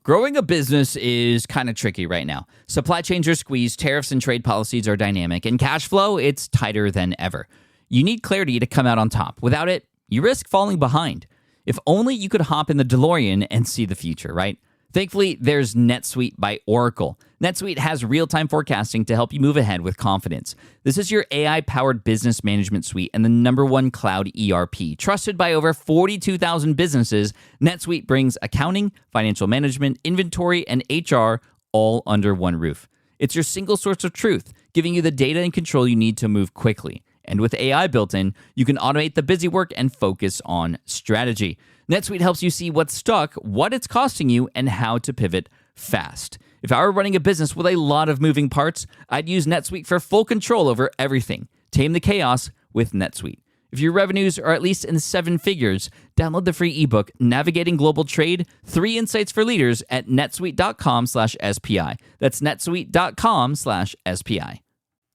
Growing a business is kind of tricky right now. Supply chains are squeezed, tariffs and trade policies are dynamic, and cash flow, it's tighter than ever. You need clarity to come out on top. Without it, you risk falling behind. If only you could hop in the DeLorean and see the future, right? Thankfully, there's NetSuite by Oracle. NetSuite has real-time forecasting to help you move ahead with confidence. This is your AI-powered business management suite and the #1 cloud ERP. Trusted by over 42,000 businesses, NetSuite brings accounting, financial management, inventory, and HR all under one roof. It's your single source of truth, giving you the data and control you need to move quickly. And with AI built in, you can automate the busy work and focus on strategy. NetSuite helps you see what's stuck, what it's costing you, and how to pivot fast. If I were running a business with a lot of moving parts, I'd use NetSuite for full control over everything. Tame the chaos with NetSuite. If your revenues are at least in 7 figures, download the free ebook, Navigating Global Trade, 3 Insights for Leaders at netsuite.com/SPI. That's netsuite.com/SPI.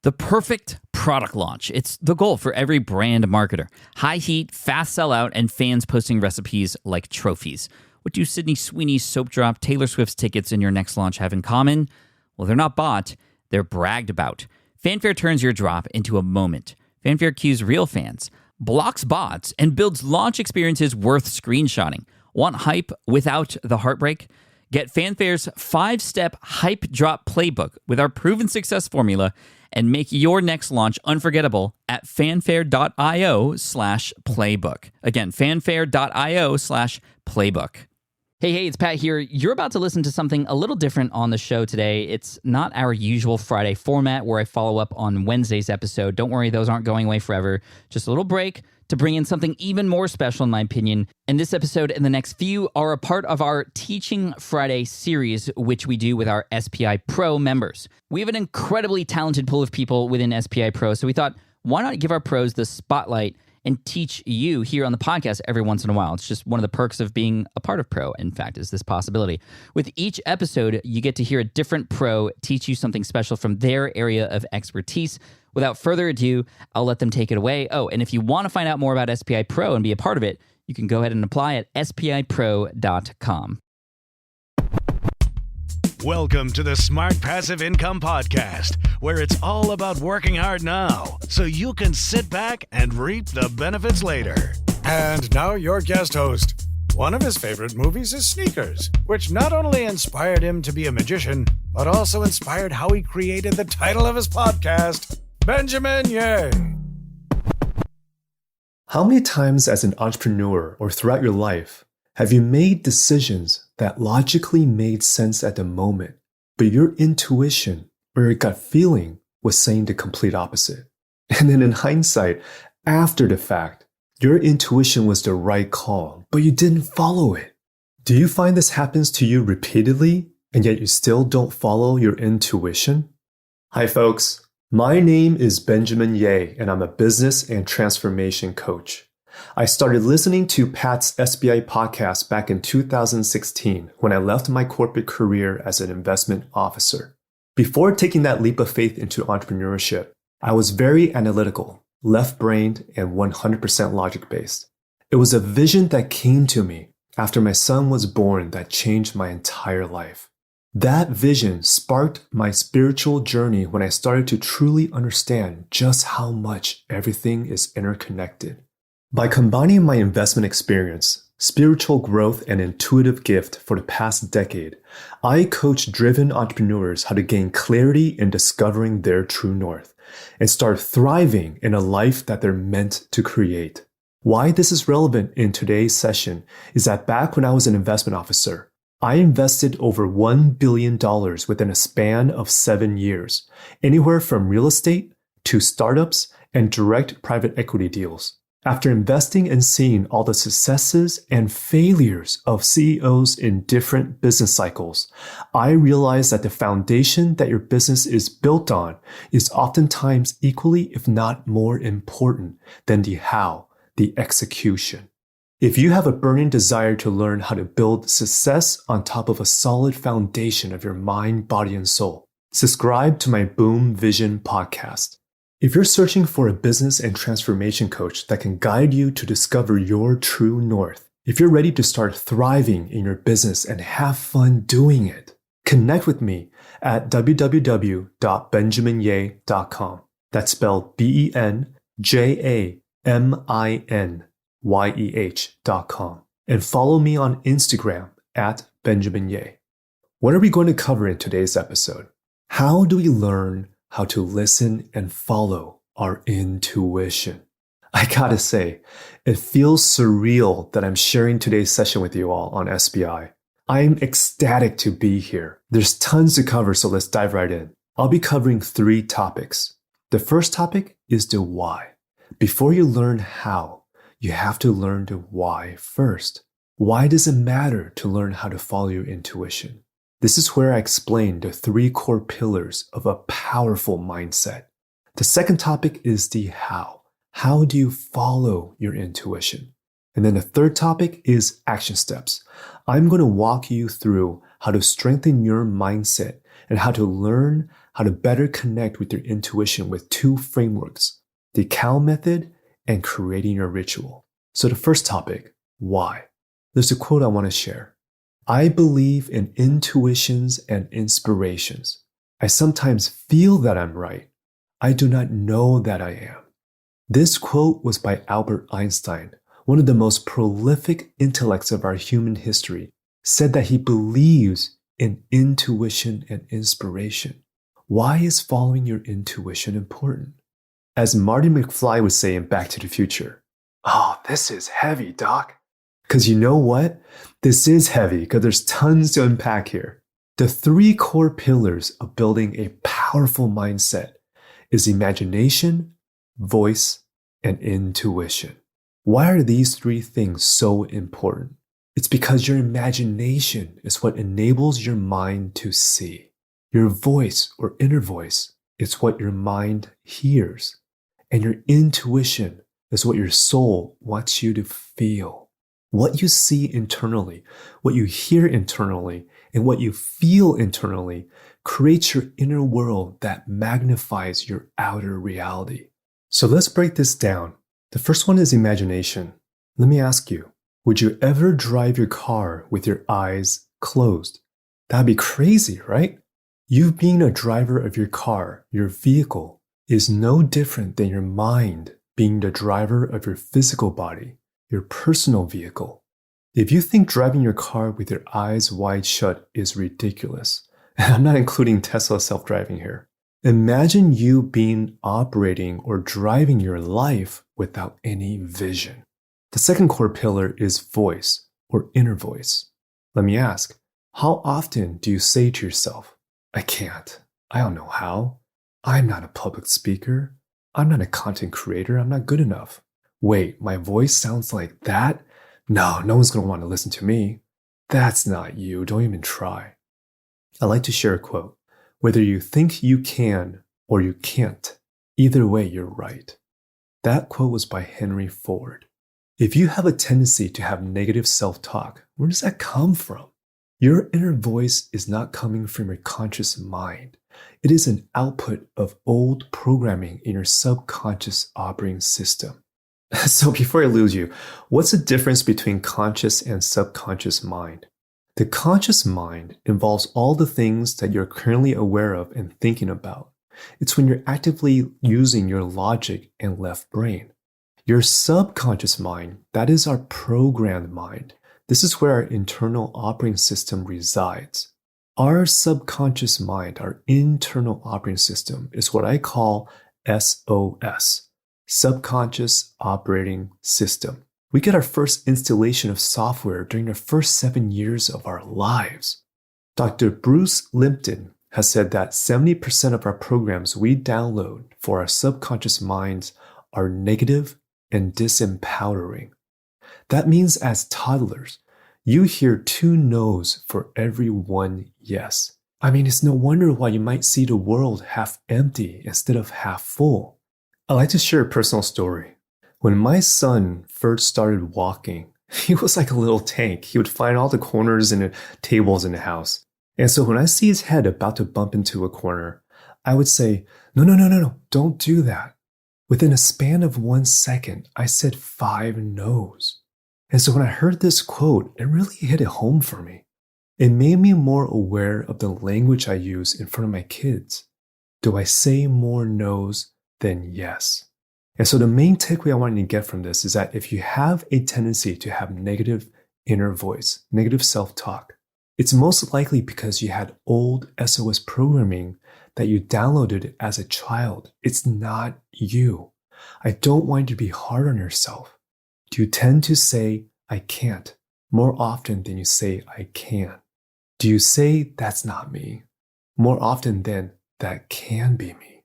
The perfect product launch. It's the goal for every brand marketer. High heat, fast sellout, and fans posting recipes like trophies. What do Sydney Sweeney's soap drop, Taylor Swift's tickets, and your next launch have in common? Well, they're not bought, they're bragged about. Fanfare turns your drop into a moment. Fanfare cues real fans, blocks bots, and builds launch experiences worth screenshotting. Want hype without the heartbreak? Get Fanfare's 5-step hype drop playbook with our proven success formula and make your next launch unforgettable at fanfare.io/playbook. Again, fanfare.io/playbook. Hey, it's Pat here. You're about to listen to something a little different on the show today. It's not our usual Friday format where I follow up on Wednesday's episode. Don't worry, those aren't going away forever. Just a little break to bring in something even more special, in my opinion. And this episode and the next few are a part of our Teaching Friday series, which we do with our SPI Pro members. We have an incredibly talented pool of people within SPI Pro, so we thought, why not give our pros the spotlight and teach you here on the podcast every once in a while. It's just one of the perks of being a part of Pro, in fact, is this possibility. With each episode, you get to hear a different pro teach you something special from their area of expertise. Without further ado, I'll let them take it away. Oh, and if you want to find out more about SPI Pro and be a part of it, you can go ahead and apply at spipro.com. Welcome to the Smart Passive Income Podcast, where it's all about working hard now so you can sit back and reap the benefits later. And now your guest host. One of his favorite movies is Sneakers, which not only inspired him to be a magician, but also inspired how he created the title of his podcast, Benjamin Ye. How many times as an entrepreneur or throughout your life have you made decisions that logically made sense at the moment, but your intuition or your gut feeling was saying the complete opposite? And then in hindsight, after the fact, your intuition was the right call, but you didn't follow it. Do you find this happens to you repeatedly, and yet you still don't follow your intuition? Hi folks, my name is Benjamin Ye, and I'm a business and transformation coach. I started listening to Pat's SPI podcast back in 2016 when I left my corporate career as an investment officer. Before taking that leap of faith into entrepreneurship, I was very analytical, left-brained, and 100% logic-based. It was a vision that came to me after my son was born that changed my entire life. That vision sparked my spiritual journey when I started to truly understand just how much everything is interconnected. By combining my investment experience, spiritual growth, and intuitive gift for the past decade, I coach driven entrepreneurs how to gain clarity in discovering their true north and start thriving in a life that they're meant to create. Why this is relevant in today's session is that back when I was an investment officer, I invested over $1 billion within a span of 7 years, anywhere from real estate to startups and direct private equity deals. After investing and seeing all the successes and failures of CEOs in different business cycles, I realized that the foundation that your business is built on is oftentimes equally, if not more important than the how, the execution. If you have a burning desire to learn how to build success on top of a solid foundation of your mind, body, and soul, subscribe to my Boom Vision podcast. If you're searching for a business and transformation coach that can guide you to discover your true north If you're ready to start thriving in your business and have fun doing it, connect with me at www.benjaminyeh.com. That's spelled BenjaminYeh.com. And follow me on Instagram at Benjamin Yeh. What are we going to cover in today's episode? How do we learn how to listen and follow our intuition? I gotta say, it feels surreal that I'm sharing today's session with you all on SPI. I'm ecstatic to be here. There's tons to cover, so let's dive right in. I'll be covering 3 topics. The first topic is the why. Before you learn how, you have to learn the why first. Why does it matter to learn how to follow your intuition? This is where I explain the 3 core pillars of a powerful mindset. The second topic is the how. How do you follow your intuition? And then the third topic is action steps. I'm going to walk you through how to strengthen your mindset and how to learn how to better connect with your intuition with 2 frameworks, the CAL method and creating your ritual. So the first topic, why? There's a quote I want to share. I believe in intuitions and inspirations. I sometimes feel that I'm right. I do not know that I am. This quote was by Albert Einstein, one of the most prolific intellects of our human history, said that he believes in intuition and inspiration. Why is following your intuition important? As Marty McFly would say in Back to the Future, "Oh, this is heavy, Doc." Because you know what? This is heavy because there's tons to unpack here. The 3 core pillars of building a powerful mindset is imagination, voice, and intuition. Why are these 3 things so important? It's because your imagination is what enables your mind to see. Your voice or inner voice is what your mind hears. And your intuition is what your soul wants you to feel. What you see internally, what you hear internally, and what you feel internally creates your inner world that magnifies your outer reality. So let's break this down. The first one is imagination. Let me ask you, would you ever drive your car with your eyes closed? That'd be crazy, right? You being a driver of your car, your vehicle, is no different than your mind being the driver of your physical body, your personal vehicle. If you think driving your car with your eyes wide shut is ridiculous, and I'm not including Tesla self-driving here, imagine you being operating or driving your life without any vision. The second core pillar is voice or inner voice. Let me ask, how often do you say to yourself, I can't, I don't know how, I'm not a public speaker, I'm not a content creator, I'm not good enough. Wait, my voice sounds like that? No one's going to want to listen to me. That's not you, don't even try. I like to share a quote. Whether you think you can or you can't, either way you're right. That quote was by Henry Ford. If you have a tendency to have negative self-talk, where does that come from? Your inner voice is not coming from your conscious mind. It is an output of old programming in your subconscious operating system. So before I lose you, what's the difference between conscious and subconscious mind? The conscious mind involves all the things that you're currently aware of and thinking about. It's when you're actively using your logic and left brain. Your subconscious mind, that is our programmed mind. This is where our internal operating system resides. Our subconscious mind, our internal operating system, is what I call SOS, Subconscious Operating System. We get our first installation of software during the first 7 years of our lives. Dr. Bruce Lipton has said that 70% of our programs we download for our subconscious minds are negative and disempowering. That means as toddlers, you hear 2 no's for every 1 yes. I mean, it's no wonder why you might see the world half empty instead of half full. I like to share a personal story. When my son first started walking, he was like a little tank. He would find all the corners and the tables in the house. And so when I see his head about to bump into a corner, I would say, no, don't do that. Within a span of 1 second, I said 5 no's. And so when I heard this quote, it really hit it home for me. It made me more aware of the language I use in front of my kids. Do I say more no's than yes? And so the main takeaway I want you to get from this is that if you have a tendency to have negative inner voice, negative self-talk, it's most likely because you had old SOS programming that you downloaded as a child. It's not you. I don't want you to be hard on yourself. Do you tend to say, I can't, more often than you say, I can? Do you say, that's not me, more often than that can be me?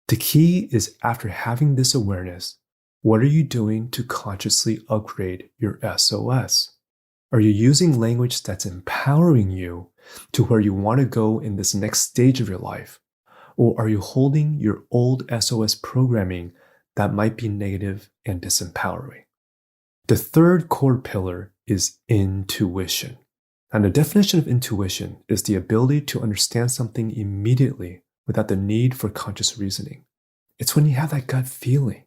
The key is, after having this awareness, what are you doing to consciously upgrade your SOS? Are you using language that's empowering you to where you want to go in this next stage of your life? Or are you holding your old SOS programming that might be negative and disempowering? The third core pillar is intuition. And the definition of intuition is the ability to understand something immediately without the need for conscious reasoning. It's when you have that gut feeling.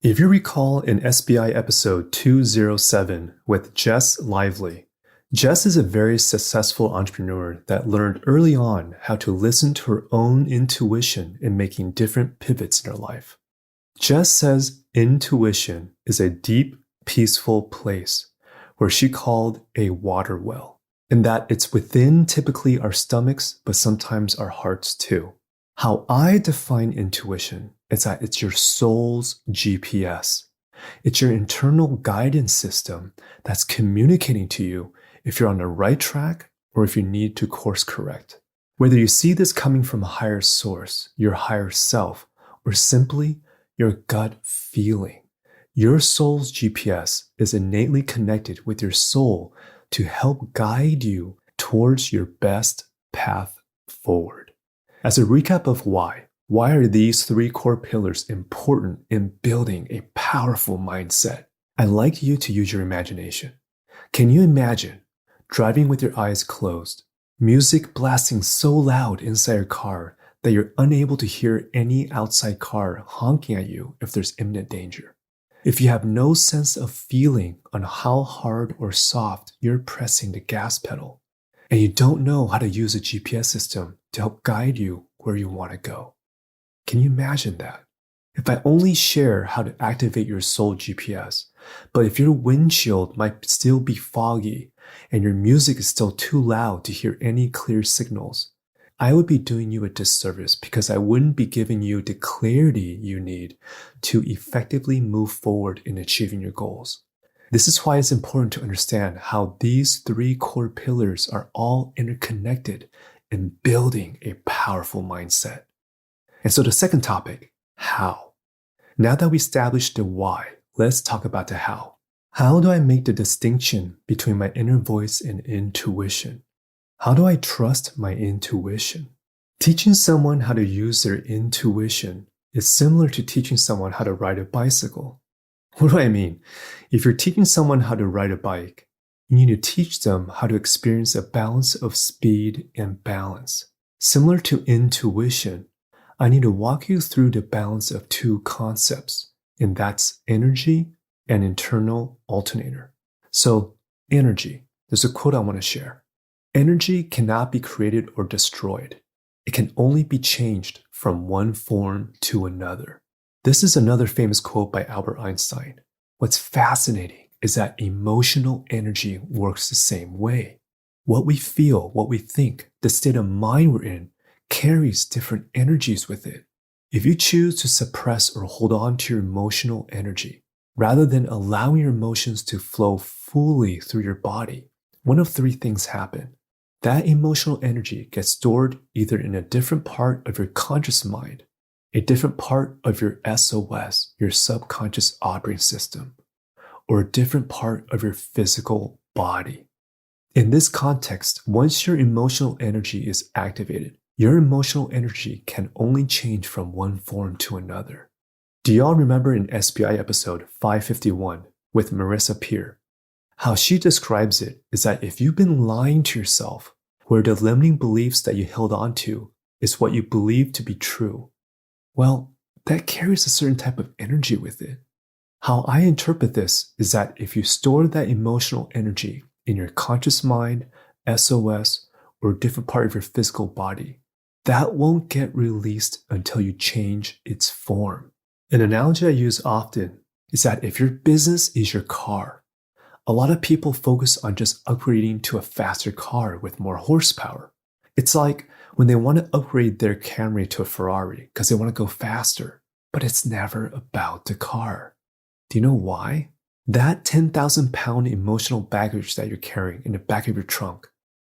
If you recall in SPI episode 207 with Jess Lively, Jess is a very successful entrepreneur that learned early on how to listen to her own intuition in making different pivots in her life. Jess says intuition is a deep, peaceful place where she called a water well, and that it's within typically our stomachs, but sometimes our hearts too. How I define intuition is that it's your soul's GPS. It's your internal guidance system that's communicating to you if you're on the right track or if you need to course correct. Whether you see this coming from a higher source, your higher self, or simply your gut feeling, your soul's GPS is innately connected with your soul to help guide you towards your best path forward. As a recap of why are these three core pillars important in building a powerful mindset? I'd like you to use your imagination. Can you imagine driving with your eyes closed, music blasting so loud inside your car that you're unable to hear any outside car honking at you if there's imminent danger? If you have no sense of feeling on how hard or soft you're pressing the gas pedal, and you don't know how to use a GPS system to help guide you where you want to go. Can you imagine that? If I only share how to activate your soul GPS, but if your windshield might still be foggy and your music is still too loud to hear any clear signals, I would be doing you a disservice because I wouldn't be giving you the clarity you need to effectively move forward in achieving your goals. This is why it's important to understand how these three core pillars are all interconnected in building a powerful mindset. And so the second topic, how. Now that we established the why, let's talk about the how. How do I make the distinction between my inner voice and intuition? How do I trust my intuition? Teaching someone how to use their intuition is similar to teaching someone how to ride a bicycle. What do I mean? If you're teaching someone how to ride a bike, you need to teach them how to experience a balance of speed and balance. Similar to intuition, I need to walk you through the balance of two concepts, and that's energy and internal alternator. So, energy. There's a quote I want to share. Energy cannot be created or destroyed. It can only be changed from one form to another. This is another famous quote by Albert Einstein. What's fascinating is that emotional energy works the same way. What we feel, what we think, the state of mind we're in, carries different energies with it. If you choose to suppress or hold on to your emotional energy, rather than allowing your emotions to flow fully through your body, one of three things happen. That emotional energy gets stored either in a different part of your conscious mind, a different part of your SOS, your subconscious operating system, or a different part of your physical body. In this context, once your emotional energy is activated, your emotional energy can only change from one form to another. Do y'all remember in SPI episode 551 with Marissa Peer? How she describes it is that if you've been lying to yourself, where the limiting beliefs that you held on to is what you believe to be true, well, that carries a certain type of energy with it. How I interpret this is that if you store that emotional energy in your conscious mind, SOS, or a different part of your physical body, that won't get released until you change its form. An analogy I use often is that if your business is your car, a lot of people focus on just upgrading to a faster car with more horsepower. It's like when they want to upgrade their Camry to a Ferrari because they want to go faster, but it's never about the car. Do you know why? That 10,000 pound emotional baggage that you're carrying in the back of your trunk,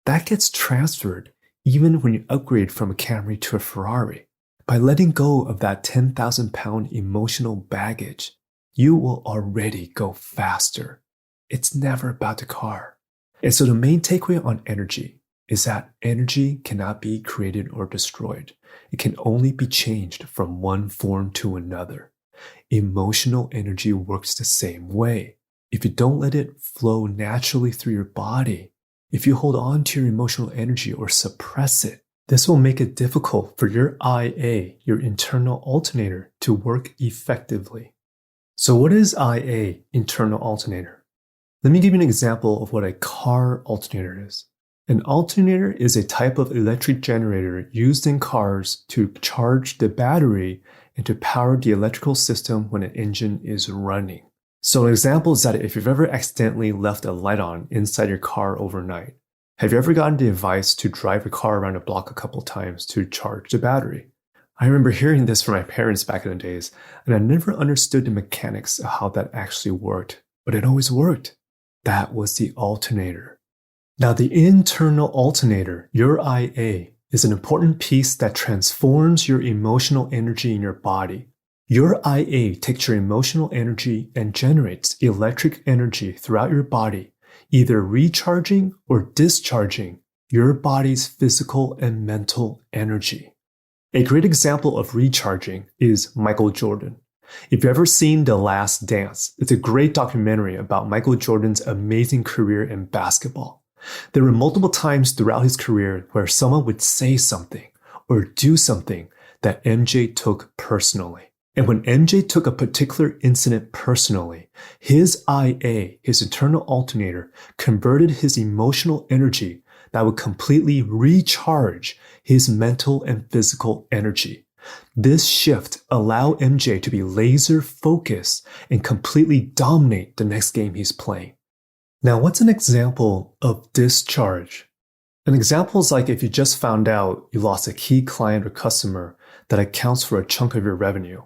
that gets transferred even when you upgrade from a Camry to a Ferrari. By letting go of that 10,000 pound emotional baggage, you will already go faster. It's never about the car. And so the main takeaway on energy is that energy cannot be created or destroyed. It can only be changed from one form to another. Emotional energy works the same way. If you don't let it flow naturally through your body, if you hold on to your emotional energy or suppress it, this will make it difficult for your IA, your internal alternator, to work effectively. So what is IA, internal alternator? Let me give you an example of what a car alternator is. An alternator is a type of electric generator used in cars to charge the battery and to power the electrical system when an engine is running. So an example is that if you've ever accidentally left a light on inside your car overnight, have you ever gotten the advice to drive your car around a block a couple times to charge the battery? I remember hearing this from my parents back in the days, and I never understood the mechanics of how that actually worked, but it always worked. That was the alternator. Now, the internal alternator, your IA, is an important piece that transforms your emotional energy in your body. Your IA takes your emotional energy and generates electric energy throughout your body, either recharging or discharging your body's physical and mental energy. A great example of recharging is Michael Jordan. If you've ever seen The Last Dance, it's a great documentary about Michael Jordan's amazing career in basketball. There were multiple times throughout his career where someone would say something or do something that MJ took personally. And when MJ took a particular incident personally, his IA, his internal alternator, converted his emotional energy that would completely recharge his mental and physical energy. This shift allowed MJ to be laser focused and completely dominate the next game he's playing. Now, what's an example of discharge? An example is like if you just found out you lost a key client or customer that accounts for a chunk of your revenue.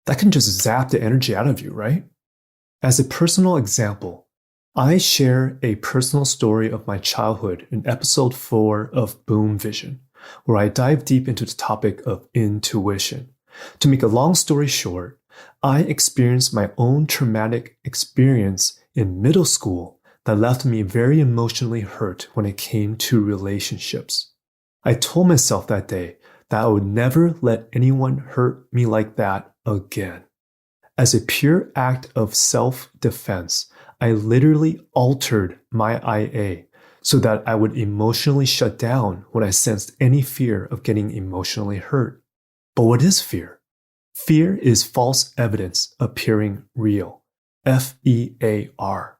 That can just zap the energy out of you, right? As a personal example, I share a personal story of my childhood in episode 4 of Boom Vision, where I dive deep into the topic of intuition. To make a long story short, I experienced my own traumatic experience in middle school that left me very emotionally hurt when it came to relationships. I told myself that day that I would never let anyone hurt me like that again. As a pure act of self-defense, I literally altered my IA so that I would emotionally shut down when I sensed any fear of getting emotionally hurt. But what is fear? Fear is false evidence appearing real. FEAR.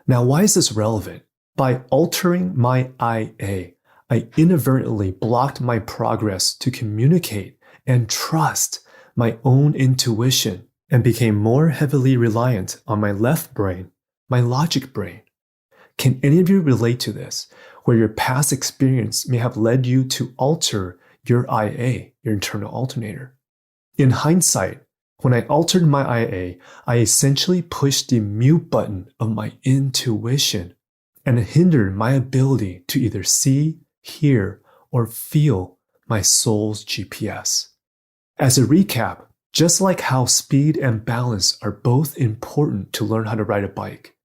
Now, why is this relevant? By altering my IA, I inadvertently blocked my progress to communicate and trust my own intuition and became more heavily reliant on my left brain, my logic brain. Can any of you relate to this, where your past experience may have led you to alter your IA, your internal alternator? In hindsight, when I altered my IA, I essentially pushed the mute button of my intuition, and it hindered my ability to either see, hear, or feel my soul's GPS. As a recap, just like how speed and balance are both important to learn how to ride a bike,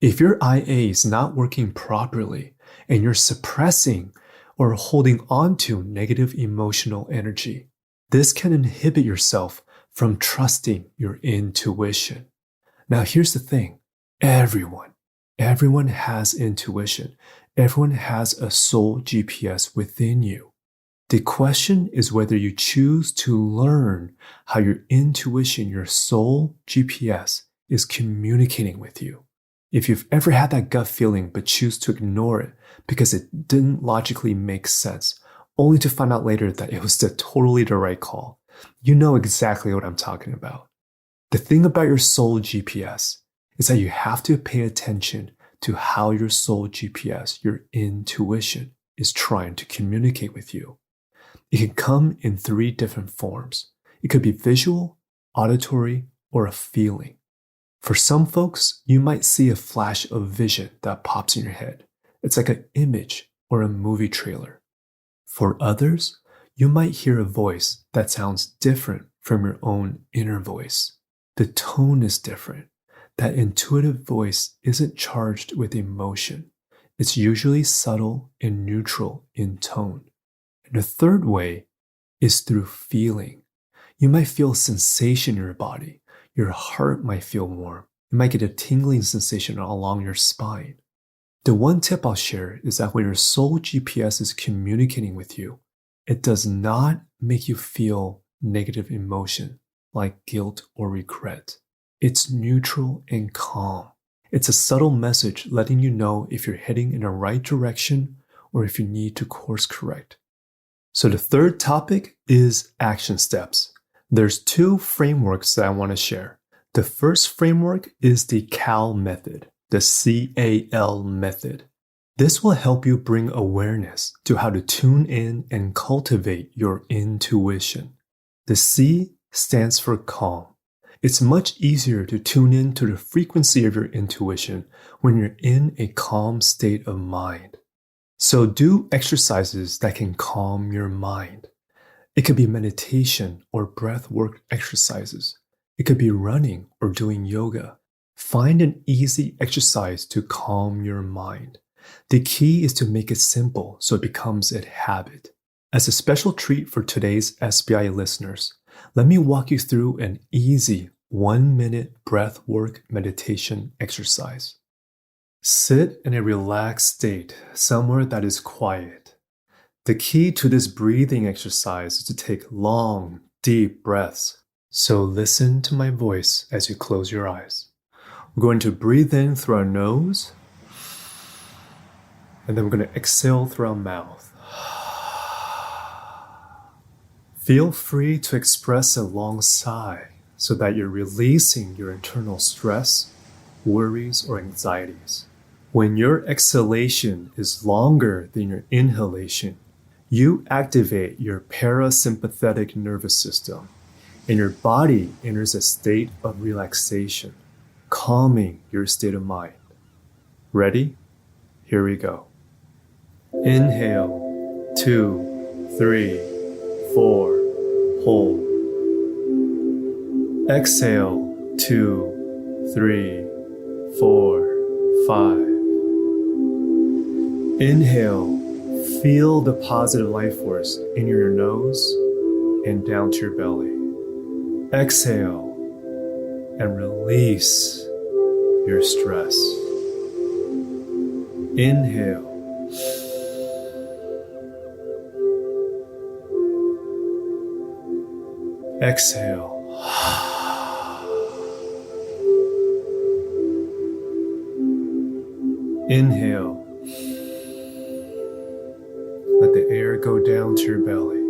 if your IA is not working properly and you're suppressing or holding on to negative emotional energy, this can inhibit yourself from trusting your intuition. Now, here's the thing. Everyone has intuition. Everyone has a soul GPS within you. The question is whether you choose to learn how your intuition, your soul GPS, is communicating with you. If you've ever had that gut feeling but choose to ignore it because it didn't logically make sense, only to find out later that it was totally the right call, you know exactly what I'm talking about. The thing about your soul GPS is that you have to pay attention to how your soul GPS, your intuition, is trying to communicate with you. It can come in 3 different forms. It could be visual, auditory, or a feeling. For some folks, you might see a flash of vision that pops in your head. It's like an image or a movie trailer. For others, you might hear a voice that sounds different from your own inner voice. The tone is different. That intuitive voice isn't charged with emotion. It's usually subtle and neutral in tone. And the third way is through feeling. You might feel a sensation in your body. Your heart might feel warm. You might get a tingling sensation along your spine. The one tip I'll share is that when your soul GPS is communicating with you, it does not make you feel negative emotion like guilt or regret. It's neutral and calm. It's a subtle message letting you know if you're heading in the right direction or if you need to course correct. So the third topic is action steps. There's 2 frameworks that I want to share. The first framework is the CAL method, the CAL method. This will help you bring awareness to how to tune in and cultivate your intuition. The C stands for calm. It's much easier to tune in to the frequency of your intuition when you're in a calm state of mind. So do exercises that can calm your mind. It could be meditation or breath work exercises. It could be running or doing yoga. Find an easy exercise to calm your mind. The key is to make it simple so it becomes a habit. As a special treat for today's SPI listeners, let me walk you through an easy 1-minute breath work meditation exercise. Sit in a relaxed state, somewhere that is quiet. The key to this breathing exercise is to take long, deep breaths. So listen to my voice as you close your eyes. We're going to breathe in through our nose, and then we're going to exhale through our mouth. Feel free to express a long sigh so that you're releasing your internal stress, worries, or anxieties. When your exhalation is longer than your inhalation, you activate your parasympathetic nervous system, and your body enters a state of relaxation, calming your state of mind. Ready? Here we go. Inhale, 2, 3, 4, hold. Exhale, 2, 3, 4, 5. Inhale, feel the positive life force in your nose and down to your belly. Exhale and release your stress. Inhale. Exhale. Inhale. Let the air go down to your belly.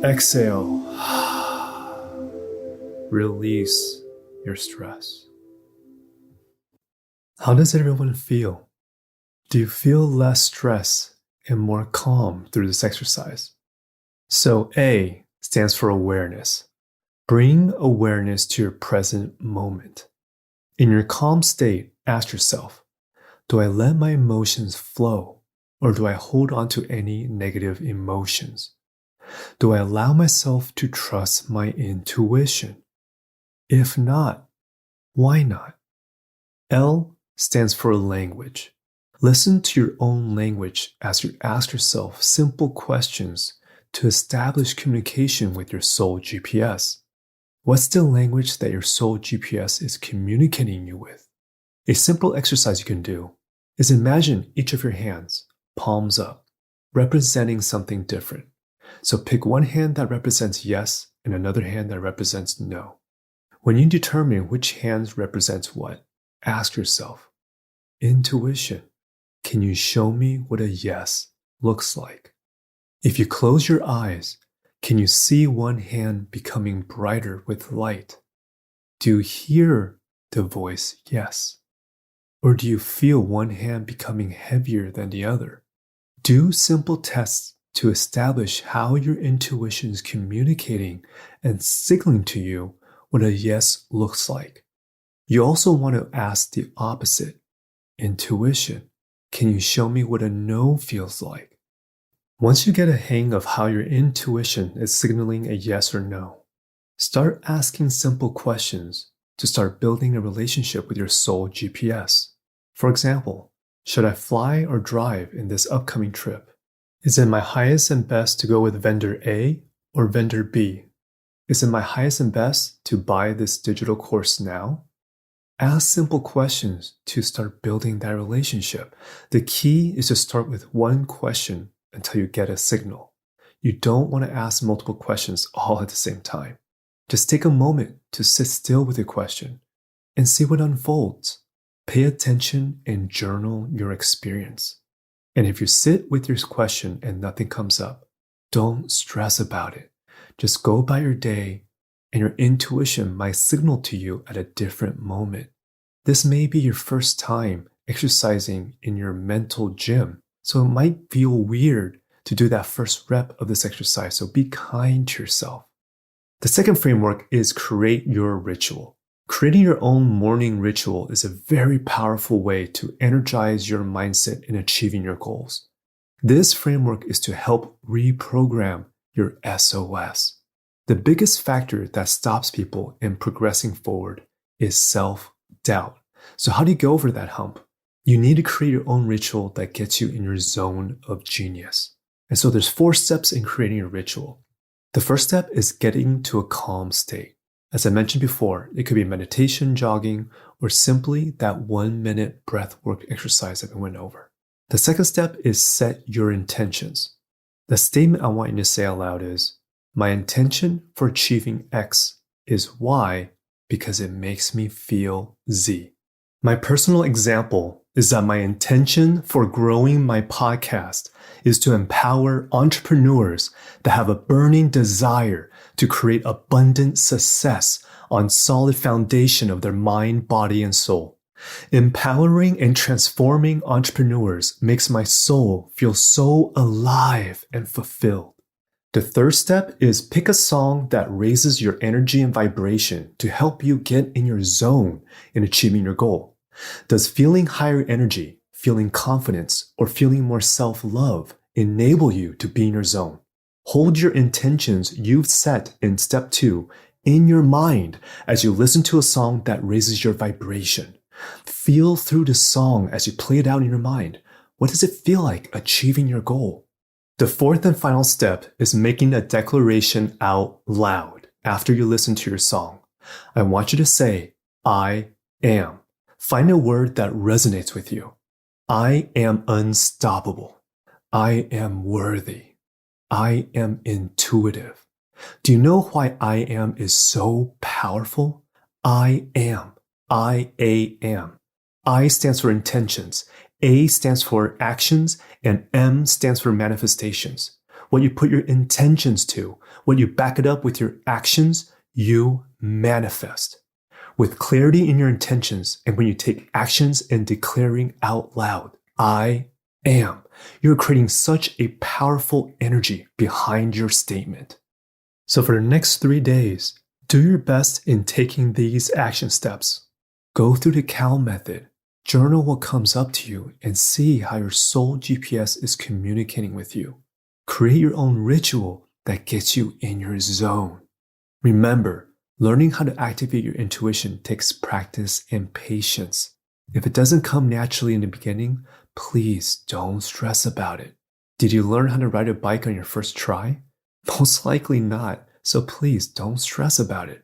Exhale. Release your stress. How does everyone feel? Do you feel less stress and more calm through this exercise? So A stands for awareness. Bring awareness to your present moment. In your calm state, ask yourself, do I let my emotions flow? Or do I hold on to any negative emotions? Do I allow myself to trust my intuition? If not, why not? L stands for language. Listen to your own language as you ask yourself simple questions to establish communication with your soul GPS. What's the language that your soul GPS is communicating you with? A simple exercise you can do is imagine each of your hands, palms up, representing something different. So pick one hand that represents yes and another hand that represents no. When you determine which hand represents what, ask yourself, intuition, can you show me what a yes looks like? If you close your eyes, can you see one hand becoming brighter with light? Do you hear the voice yes? Or do you feel one hand becoming heavier than the other? Do simple tests to establish how your intuition is communicating and signaling to you what a yes looks like. You also want to ask the opposite. Intuition, can you show me what a no feels like? Once you get a hang of how your intuition is signaling a yes or no, start asking simple questions to start building a relationship with your soul GPS. For example, should I fly or drive in this upcoming trip? Is it my highest and best to go with vendor A or vendor B? Is it my highest and best to buy this digital course now? Ask simple questions to start building that relationship. The key is to start with one question until you get a signal. You don't want to ask multiple questions all at the same time. Just take a moment to sit still with your question and see what unfolds. Pay attention and journal your experience. And if you sit with your question and nothing comes up, don't stress about it. Just go by your day, and your intuition might signal to you at a different moment. This may be your first time exercising in your mental gym, so it might feel weird to do that first rep of this exercise, so be kind to yourself. The second framework is create your ritual. Creating your own morning ritual is a very powerful way to energize your mindset in achieving your goals. This framework is to help reprogram your SOS. The biggest factor that stops people in progressing forward is self-doubt. So how do you get over that hump? You need to create your own ritual that gets you in your zone of genius. And so there's 4 steps in creating a ritual. The first step is getting to a calm state. As I mentioned before, it could be meditation, jogging, or simply that 1-minute breath work exercise that we went over. The second step is set your intentions. The statement I want you to say out loud is, my intention for achieving X is Y because it makes me feel Z. My personal example is that my intention for growing my podcast is to empower entrepreneurs that have a burning desire to create abundant success on solid foundation of their mind, body, and soul. Empowering and transforming entrepreneurs makes my soul feel so alive and fulfilled. The third step is pick a song that raises your energy and vibration to help you get in your zone in achieving your goal. Does feeling higher energy, feeling confidence, or feeling more self-love enable you to be in your zone? Hold your intentions you've set in step 2 in your mind as you listen to a song that raises your vibration. Feel through the song as you play it out in your mind. What does it feel like achieving your goal? The fourth and final step is making a declaration out loud after you listen to your song. I want you to say, I am. Find a word that resonates with you. I am unstoppable. I am worthy. I am intuitive. Do you know why I am is so powerful? I am. I-A-M. I stands for intentions. A stands for actions, and M stands for manifestations. What you put your intentions to, what you back it up with your actions, you manifest. With clarity in your intentions, and when you take actions and declaring out loud, I am, you're creating such a powerful energy behind your statement. So for the next 3 days, do your best in taking these action steps. Go through the CAL method. Journal what comes up to you and see how your soul GPS is communicating with you. Create your own ritual that gets you in your zone. Remember, learning how to activate your intuition takes practice and patience. If it doesn't come naturally in the beginning, please don't stress about it. Did you learn how to ride a bike on your first try? Most likely not, so please don't stress about it.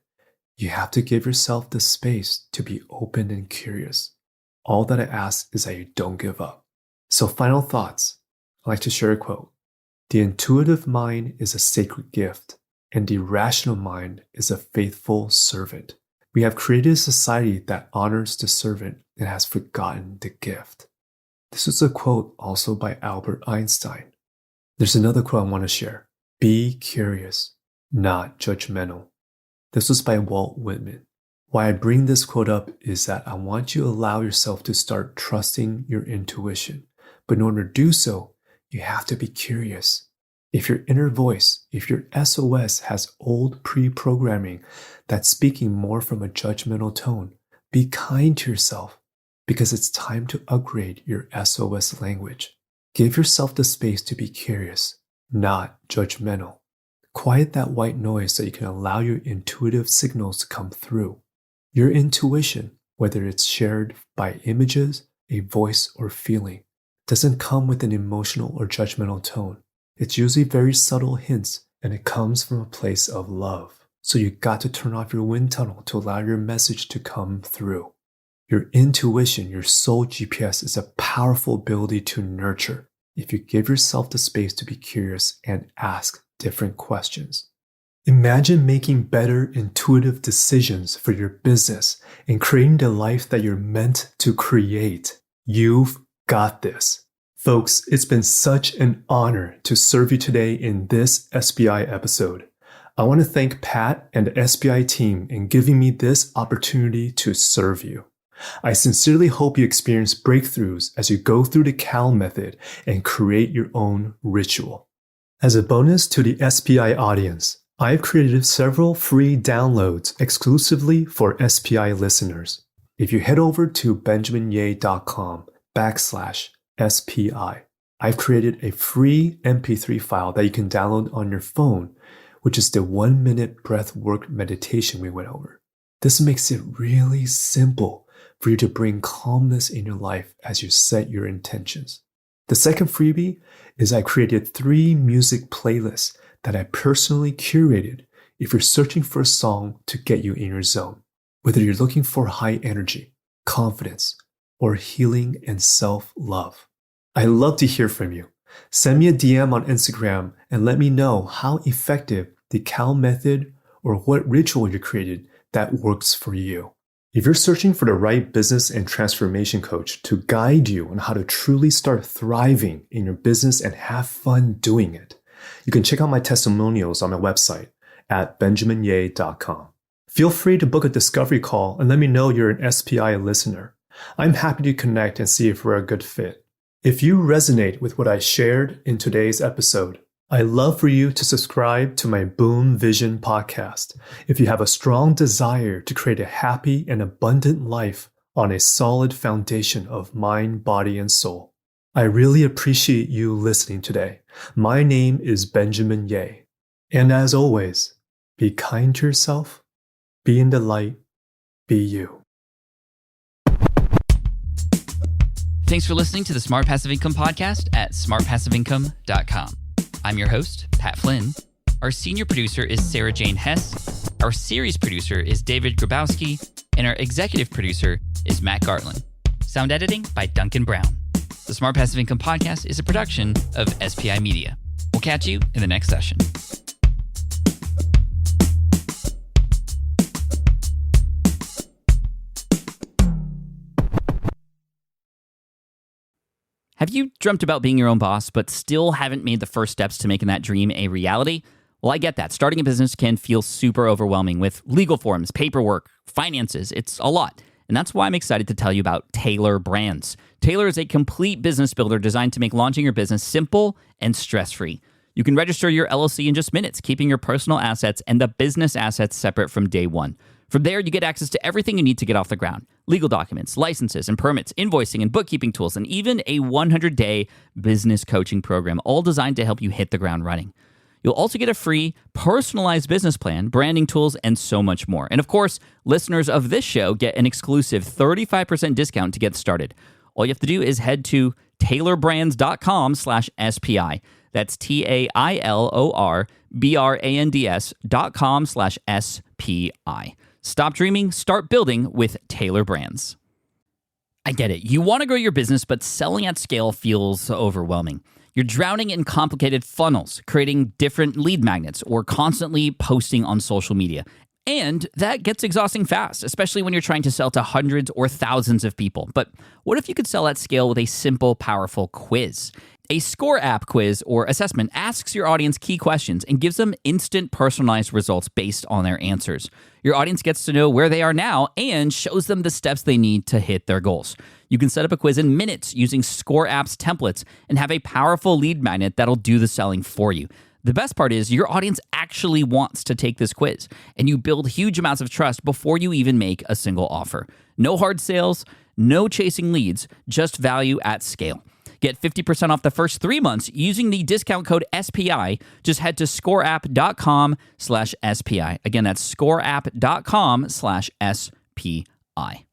You have to give yourself the space to be open and curious. All that I ask is that you don't give up. So final thoughts. I'd like to share a quote. The intuitive mind is a sacred gift, and the rational mind is a faithful servant. We have created a society that honors the servant and has forgotten the gift. This was a quote also by Albert Einstein. There's another quote I want to share. Be curious, not judgmental. This was by Walt Whitman. Why I bring this quote up is that I want you to allow yourself to start trusting your intuition. But in order to do so, you have to be curious. If your inner voice, if your SOS has old pre-programming that's speaking more from a judgmental tone, be kind to yourself because it's time to upgrade your SOS language. Give yourself the space to be curious, not judgmental. Quiet that white noise so you can allow your intuitive signals to come through. Your intuition, whether it's shared by images, a voice, or feeling, doesn't come with an emotional or judgmental tone. It's usually very subtle hints, and it comes from a place of love. So you got to turn off your wind tunnel to allow your message to come through. Your intuition, your soul GPS, is a powerful ability to nurture if you give yourself the space to be curious and ask different questions. Imagine making better intuitive decisions for your business and creating the life that you're meant to create. You've got this. Folks, it's been such an honor to serve you today in this SPI episode. I want to thank Pat and the SPI team in giving me this opportunity to serve you. I sincerely hope you experience breakthroughs as you go through the CAL method and create your own ritual. As a bonus to the SPI audience, I've created several free downloads exclusively for SPI listeners. If you head over to benjaminye.com/SPI, I've created a free MP3 file that you can download on your phone, which is the 1-minute breathwork meditation we went over. This makes it really simple for you to bring calmness in your life as you set your intentions. The second freebie is I created 3 music playlists that I personally curated if you're searching for a song to get you in your zone. Whether you're looking for high energy, confidence, or healing and self-love. I love to hear from you. Send me a DM on Instagram and let me know how effective the CAL method or what ritual you created that works for you. If you're searching for the right business and transformation coach to guide you on how to truly start thriving in your business and have fun doing it, you can check out my testimonials on my website at benjaminye.com. Feel free to book a discovery call and let me know you're an SPI listener. I'm happy to connect and see if we're a good fit. If you resonate with what I shared in today's episode, I'd love for you to subscribe to my Boom Vision podcast if you have a strong desire to create a happy and abundant life on a solid foundation of mind, body, and soul. I really appreciate you listening today. My name is Benjamin Ye. And as always, be kind to yourself, be in the light, be you. Thanks for listening to the Smart Passive Income Podcast at smartpassiveincome.com. I'm your host, Pat Flynn. Our senior producer is Sarah Jane Hess. Our series producer is David Grabowski. And our executive producer is Matt Gartland. Sound editing by Duncan Brown. The Smart Passive Income Podcast is a production of SPI Media. We'll catch you in the next session. Have you dreamt about being your own boss, but still haven't made the first steps to making that dream a reality? Well, I get that. Starting a business can feel super overwhelming with legal forms, paperwork, finances. It's a lot. And that's why I'm excited to tell you about Taylor Brands. Taylor is a complete business builder designed to make launching your business simple and stress-free. You can register your LLC in just minutes, keeping your personal assets and the business assets separate from day one. From there, you get access to everything you need to get off the ground. Legal documents, licenses and permits, invoicing and bookkeeping tools, and even a 100-day business coaching program, all designed to help you hit the ground running. You'll also get a free, personalized business plan, branding tools, and so much more. And of course, listeners of this show get an exclusive 35% discount to get started. All you have to do is head to taylorbrands.com/SPI. That's TAILORBRANDS.com/SPI. Stop dreaming, start building with Taylor Brands. I get it. You want to grow your business, but selling at scale feels overwhelming. You're drowning in complicated funnels, creating different lead magnets, or constantly posting on social media. And that gets exhausting fast, especially when you're trying to sell to hundreds or thousands of people. But what if you could sell at scale with a simple, powerful quiz? A Score app quiz or assessment asks your audience key questions and gives them instant personalized results based on their answers. Your audience gets to know where they are now and shows them the steps they need to hit their goals. You can set up a quiz in minutes using Score app's templates and have a powerful lead magnet that'll do the selling for you. The best part is your audience actually wants to take this quiz, and you build huge amounts of trust before you even make a single offer. No hard sales, no chasing leads, just value at scale. Get 50% off the first 3 months using the discount code SPI. Just head to scoreapp.com/SPI. Again, that's scoreapp.com/SPI.